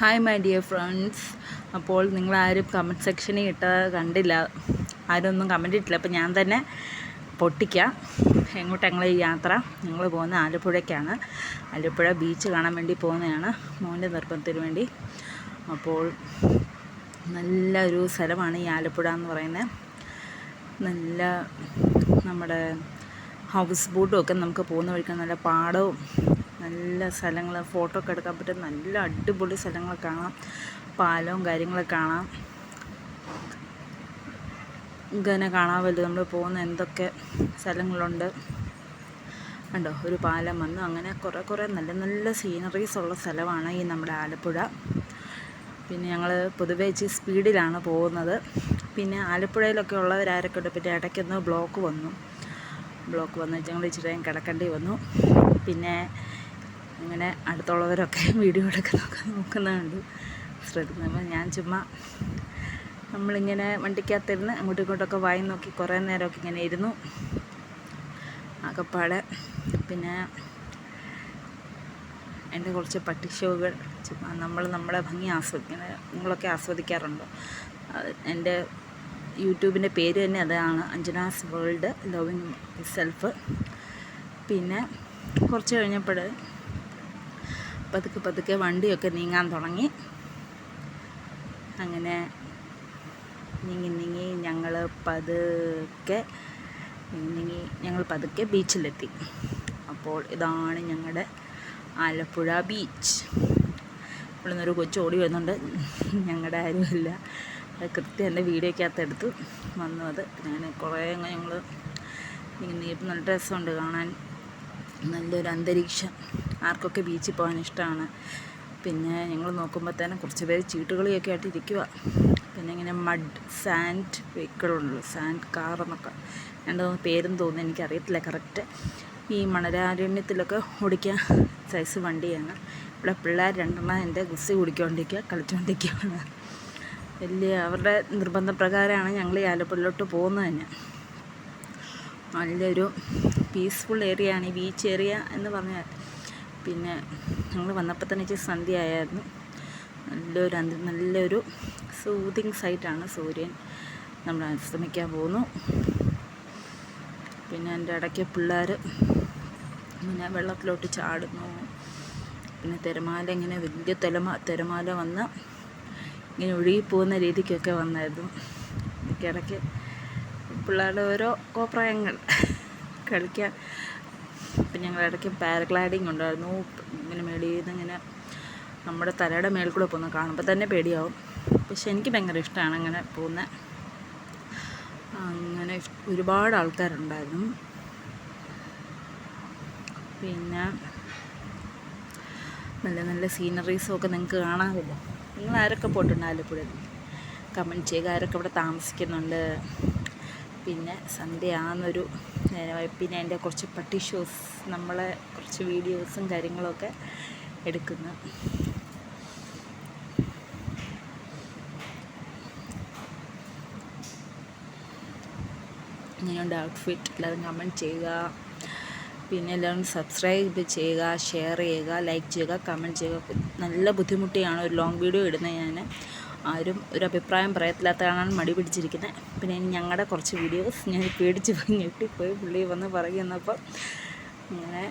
Hi my dear friends. അപ്പോൾ നിങ്ങളാരും comment സെക്ഷനിൽ കണ്ടില്ല, ആരും ഒന്നും കമൻറ്റ് ഇട്ടില്ല. അപ്പോൾ ഞാൻ തന്നെ പൊട്ടിക്കാം. എങ്ങോട്ടാണ് ഈ യാത്ര? ഞങ്ങൾ പോകുന്നത് ആലപ്പുഴയ്ക്കാണ്. ആലപ്പുഴ ബീച്ച് കാണാൻ വേണ്ടി പോകുന്നതാണ്, മോൻ്റെ നിർബന്ധത്തിന് വേണ്ടി. അപ്പോൾ നല്ലൊരു സ്ഥലമാണ് ഈ ആലപ്പുഴ എന്ന് പറയുന്നത്. നല്ല നമ്മുടെ ഹൗസ് ബോട്ടും ഒക്കെ നമുക്ക് പോകുന്ന വഴിക്ക് നല്ല പാടവും നല്ല സ്ഥലങ്ങൾ, ഫോട്ടോ ഒക്കെ എടുക്കാൻ പറ്റും. നല്ല അടിപൊളി സ്ഥലങ്ങൾ കാണാം, പാലവും കാര്യങ്ങളൊക്കെ കാണാം. ഇങ്ങനെ കാണാമല്ലോ നമ്മൾ പോകുന്ന എന്തൊക്കെ സ്ഥലങ്ങളുണ്ട്. കണ്ടോ, ഒരു പാലം വന്നു. അങ്ങനെ കുറേ നല്ല നല്ല സീനറീസ് ഉള്ള സ്ഥലമാണ് ഈ നമ്മുടെ ആലപ്പുഴ. പിന്നെ ഞങ്ങൾ പൊതുവേ ഇച്ചിരി സ്പീഡിലാണ് പോകുന്നത്. പിന്നെ ആലപ്പുഴയിലൊക്കെ ഉള്ളവരാരൊക്കെ ഉണ്ട്. പിന്നെ ഇടയ്ക്കൊന്ന് ബ്ലോക്ക് വന്നു ഞങ്ങൾ ഇച്ചിരി ടൈം കിടക്കേണ്ടി വന്നു. പിന്നെ അങ്ങനെ അടുത്തുള്ളവരൊക്കെ വീഡിയോ എടുക്കുന്നതൊക്കെ നോക്കുന്നുണ്ട്, ശ്രദ്ധിക്കുമ്പോൾ ഞാൻ ചുമ്മാ നമ്മളിങ്ങനെ വണ്ടിക്കകത്തിരുന്ന് അങ്ങോട്ടും ഇങ്ങോട്ടൊക്കെ വായി നോക്കി കുറേ നേരമൊക്കെ ഇങ്ങനെ ഇരുന്നു ആകപ്പാടെ. പിന്നെ എൻ്റെ കുറച്ച് പട്ടി ഷോകൾ ചുമ്മാ നമ്മുടെ ഭംഗി ആസ്വദിക്കുന്നത് നിങ്ങളൊക്കെ ആസ്വദിക്കാറുണ്ടോ? എൻ്റെ യൂട്യൂബിൻ്റെ പേര് തന്നെ അതാണ്, അഞ്ജനാസ് വേൾഡ് ലവിങ് സെൽഫ്. പിന്നെ കുറച്ച് കഴിഞ്ഞപ്പോൾ പതുക്കെ വണ്ടിയൊക്കെ നീങ്ങാൻ തുടങ്ങി. അങ്ങനെ നീങ്ങി ഞങ്ങൾ പതുക്കെ ബീച്ചിലെത്തി. അപ്പോൾ ഇതാണ് ഞങ്ങളുടെ ആലപ്പുഴ ബീച്ച്. ഇവിടെ നിന്നൊരു കൊച്ചു ഓടി വരുന്നുണ്ട്, ഞങ്ങളുടെ ആരുമില്ല, കൃത്യം എൻ്റെ വീഡിയോക്കകത്ത് എടുത്ത് വന്നു. അത് ഞാൻ കുറേ ഞങ്ങൾ ഇപ്പം നല്ല രസമുണ്ട് കാണാൻ, നല്ലൊരു അന്തരീക്ഷം. ആർക്കൊക്കെ ബീച്ചിൽ പോകാൻ ഇഷ്ടമാണ്. പിന്നെ ഞങ്ങൾ നോക്കുമ്പോൾ തന്നെ കുറച്ച് പേര് ചീട്ടുകളിയൊക്കെ ആയിട്ട് ഇരിക്കുക. പിന്നെ ഇങ്ങനെ സാൻഡ് വെഹിക്കിളുണ്ടല്ലോ, സാൻഡ് കാർ എന്നൊക്കെ എൻ്റെ പേരും തോന്നുന്നു, എനിക്കറിയത്തില്ല കറക്റ്റ്. ഈ മണരാരണ്യത്തിലൊക്കെ ഓടിക്കാൻ സൈസ് വണ്ടിയാണ്. ഇവിടെ പിള്ളേർ രണ്ടെണ്ണം എൻ്റെ ഗുസ്സി കളിച്ചുകൊണ്ടിരിക്കുകയാണ്. വലിയ അവരുടെ നിർബന്ധപ്രകാരമാണ് ഞങ്ങൾ ഈ ആലപ്പുഴയിലോട്ട് പോകുന്നത് തന്നെ. നല്ലൊരു പീസ്ഫുൾ ഏരിയ ആണ് ഈ ബീച്ച് ഏരിയ എന്ന് പറഞ്ഞാൽ. പിന്നെ ഞങ്ങൾ വന്നപ്പോൾ തന്നെ ഇച്ചിരി സന്ധ്യ ആയിരുന്നു. നല്ലൊരു സൂതിങ് സൈറ്റാണ്. സൂര്യൻ നമ്മൾ അസ്തമിക്കാൻ പോകുന്നു. പിന്നെ എൻ്റെ ഇടയ്ക്ക് പിള്ളേർ ഇങ്ങനെ വെള്ളത്തിലോട്ട് ചാടുന്നു. പിന്നെ തിരമാല ഇങ്ങനെ വലിയ തിരമാല വന്ന് ഇങ്ങനെ ഒഴുകിപ്പോകുന്ന രീതിക്കൊക്കെ വന്നായിരുന്നു. ഇടയ്ക്ക് പിള്ളേരുടെ ഓരോ കോപ്രായങ്ങൾ കളിക്കാൻ. പിന്നെ ഞങ്ങൾ ഇടയ്ക്ക് പാരഗ്ലൈഡിങ് ഉണ്ടായിരുന്നു. ഇങ്ങനെ മേളിൽ നിന്ന് ഇങ്ങനെ നമ്മുടെ തലയുടെ മേൽ കൂടെ പോകുന്നത് കാണുമ്പോൾ തന്നെ പേടിയാവും. പക്ഷെ എനിക്ക് ഭയങ്കര ഇഷ്ടമാണ് അങ്ങനെ പോകുന്നത്. അങ്ങനെ ഒരുപാട് ആൾക്കാരുണ്ടായിരുന്നു. പിന്നെ നല്ല സീനറീസും ഒക്കെ നിങ്ങൾക്ക് കാണാമല്ലോ. നിങ്ങൾ ആരൊക്കെ പോയിട്ടുണ്ട് ആലപ്പുഴയിൽ? കമൻറ്റ് ചെയ്യുക. ആരൊക്കെ ഇവിടെ താമസിക്കുന്നുണ്ട്? പിന്നെ സന്ധ്യയാണെന്നൊരു നേരമായി. പിന്നെ എൻ്റെ കുറച്ച് പട്ടി ഷോസ്, നമ്മളെ കുറച്ച് വീഡിയോസും കാര്യങ്ങളൊക്കെ എടുക്കുന്നു. ഇങ്ങനെയുണ്ട് ഔട്ട്ഫിറ്റ്. എല്ലാവരും കമൻറ്റ് ചെയ്യുക. പിന്നെ എല്ലാവരും സബ്സ്ക്രൈബ് ചെയ്യുക, ഷെയർ ചെയ്യുക, ലൈക്ക് ചെയ്യുക, കമൻറ്റ് ചെയ്യുക. നല്ല ബുദ്ധിമുട്ടിയാണ് ഒരു ലോങ് വീഡിയോ ഇടുന്നത്. ഞാൻ ആരും ഒരു അഭിപ്രായം പറയത്തില്ലാത്തതാണ് മടി പിടിച്ചിരിക്കുന്നത്. പിന്നെ ഞങ്ങളുടെ കുറച്ച് വീഡിയോസ് ഞാൻ പേടിച്ച് പോയി ഞെട്ടിപ്പോയി. പുള്ളി വന്ന് പറയുന്നപ്പം അങ്ങനെ